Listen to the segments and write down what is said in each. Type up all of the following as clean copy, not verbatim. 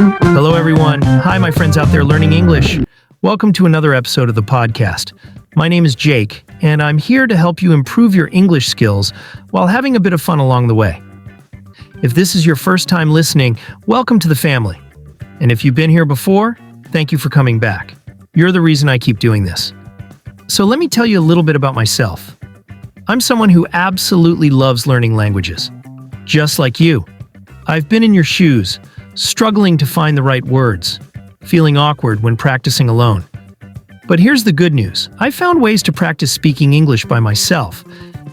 Hello, everyone. Hi, my friends out there learning English. Welcome to another episode of the podcast. My name is Jake, and I'm here to help you improve your English skills while having a bit of fun along the way. If this is your first time listening, welcome to the family. And if you've been here before, thank you for coming back. You're the reason I keep doing this. So let me tell you a little bit about myself. I'm someone who absolutely loves learning languages. Just like you. I've been in your shoes, struggling to find the right words, feeling awkward when practicing alone. But here's the good news. I found ways to practice speaking English by myself,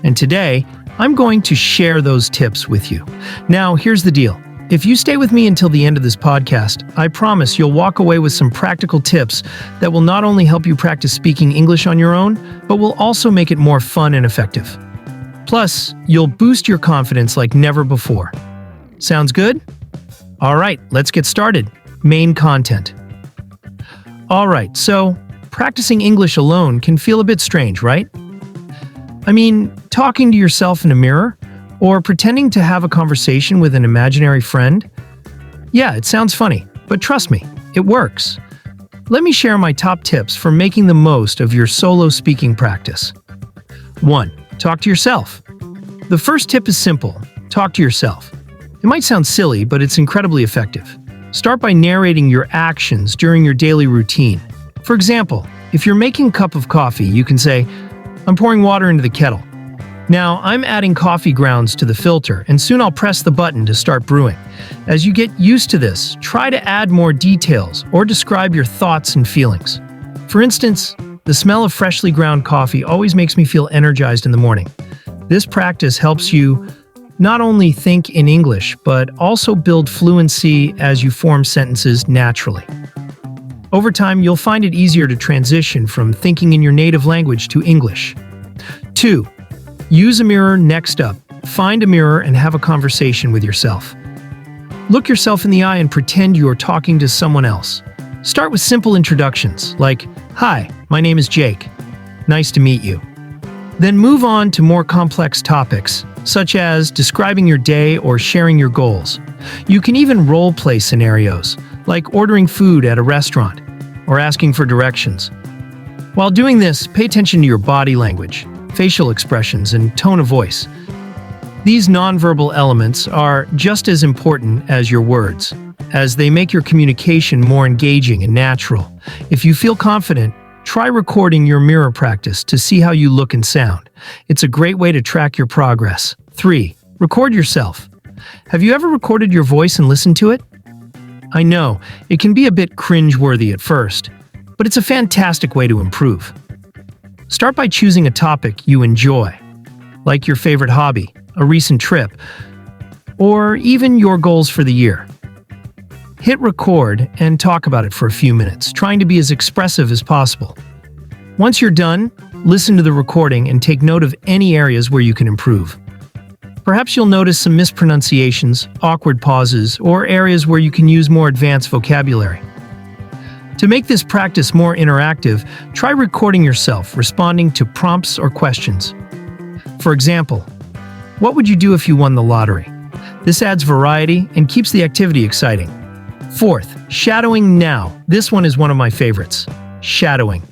and today, I'm going to share those tips with you. Now, here's the deal. If you stay with me until the end of this podcast, I promise you'll walk away with some practical tips that will not only help you practice speaking English on your own, but will also make it more fun and effective. Plus, you'll boost your confidence like never before. Sounds good? All right, let's get started. Main content. All right, so practicing English alone can feel a bit strange, right? I mean, talking to yourself in a mirror or pretending to have a conversation with an imaginary friend? Yeah, it sounds funny, but trust me, it works. Let me share my top tips for making the most of your solo speaking practice. 1. Talk to yourself. The first tip is simple. Talk to yourself. It might sound silly, but it's incredibly effective. Start by narrating your actions during your daily routine. For example, if you're making a cup of coffee, you can say, "I'm pouring water into the kettle. Now, I'm adding coffee grounds to the filter, and soon I'll press the button to start brewing." As you get used to this, try to add more details or describe your thoughts and feelings. For instance, the smell of freshly ground coffee always makes me feel energized in the morning. This practice helps you not only think in English, but also build fluency as you form sentences naturally. Over time, you'll find it easier to transition from thinking in your native language to English. 2. Use a mirror next up. Find a mirror and have a conversation with yourself. Look yourself in the eye and pretend you are talking to someone else. Start with simple introductions, like, "Hi, my name is Jake. Nice to meet you." Then move on to more complex topics, such as describing your day or sharing your goals. You can even role-play scenarios, like ordering food at a restaurant or asking for directions. While doing this, pay attention to your body language, facial expressions, and tone of voice. These nonverbal elements are just as important as your words, as they make your communication more engaging and natural. If you feel confident, try recording your mirror practice to see how you look and sound. It's a great way to track your progress. 3. Record yourself. Have you ever recorded your voice and listened to it? I know, it can be a bit cringe-worthy at first, but it's a fantastic way to improve. Start by choosing a topic you enjoy, like your favorite hobby, a recent trip, or even your goals for the year. Hit record and talk about it for a few minutes, trying to be as expressive as possible. Once you're done, listen to the recording and take note of any areas where you can improve. Perhaps you'll notice some mispronunciations, awkward pauses, or areas where you can use more advanced vocabulary. To make this practice more interactive, try recording yourself responding to prompts or questions. For example, what would you do if you won the lottery? This adds variety and keeps the activity exciting. 4th, shadowing now. This one is one of my favorites. Shadowing.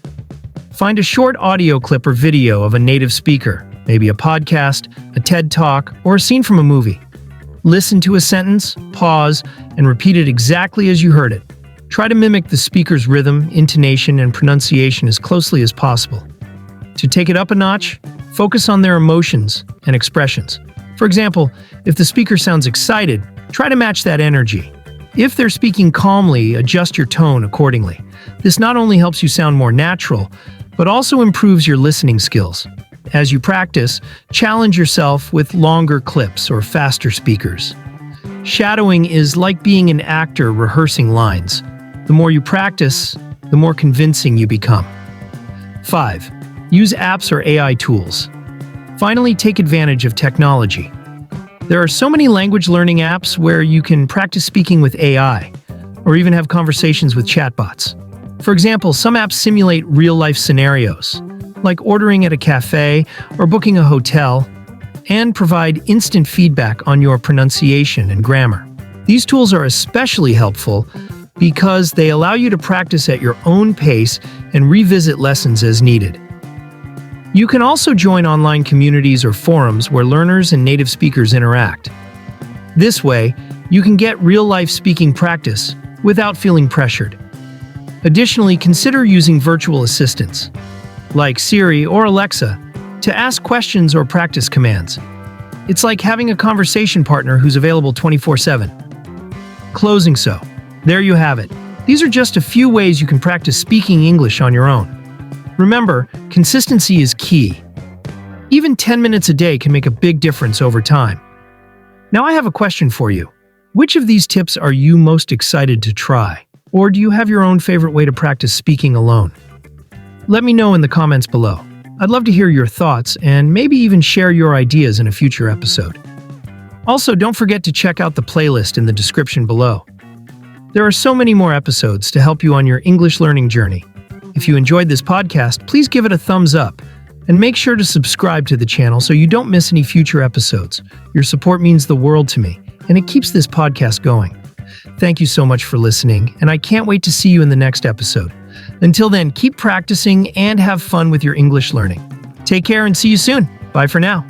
Find a short audio clip or video of a native speaker, maybe a podcast, a TED Talk, or a scene from a movie. Listen to a sentence, pause, and repeat it exactly as you heard it. Try to mimic the speaker's rhythm, intonation, and pronunciation as closely as possible. To take it up a notch, focus on their emotions and expressions. For example, if the speaker sounds excited, try to match that energy. If they're speaking calmly, adjust your tone accordingly. This not only helps you sound more natural, but also improves your listening skills. As you practice, challenge yourself with longer clips or faster speakers. Shadowing is like being an actor rehearsing lines. The more you practice, the more convincing you become. 5. Use apps or AI tools. Finally, take advantage of technology. There are so many language learning apps where you can practice speaking with AI, or even have conversations with chatbots. For example, some apps simulate real-life scenarios, like ordering at a cafe or booking a hotel, and provide instant feedback on your pronunciation and grammar. These tools are especially helpful because they allow you to practice at your own pace and revisit lessons as needed. You can also join online communities or forums where learners and native speakers interact. This way, you can get real-life speaking practice without feeling pressured. Additionally, consider using virtual assistants, like Siri or Alexa, to ask questions or practice commands. It's like having a conversation partner who's available 24/7. Closing so. There you have it. These are just a few ways you can practice speaking English on your own. Remember, consistency is key. Even 10 minutes a day can make a big difference over time. Now I have a question for you. Which of these tips are you most excited to try? Or do you have your own favorite way to practice speaking alone? Let me know in the comments below. I'd love to hear your thoughts and maybe even share your ideas in a future episode. Also, don't forget to check out the playlist in the description below. There are so many more episodes to help you on your English learning journey. If you enjoyed this podcast, please give it a thumbs up and make sure to subscribe to the channel so you don't miss any future episodes. Your support means the world to me, and it keeps this podcast going. Thank you so much for listening, and I can't wait to see you in the next episode. Until then, keep practicing and have fun with your English learning. Take care and see you soon. Bye for now.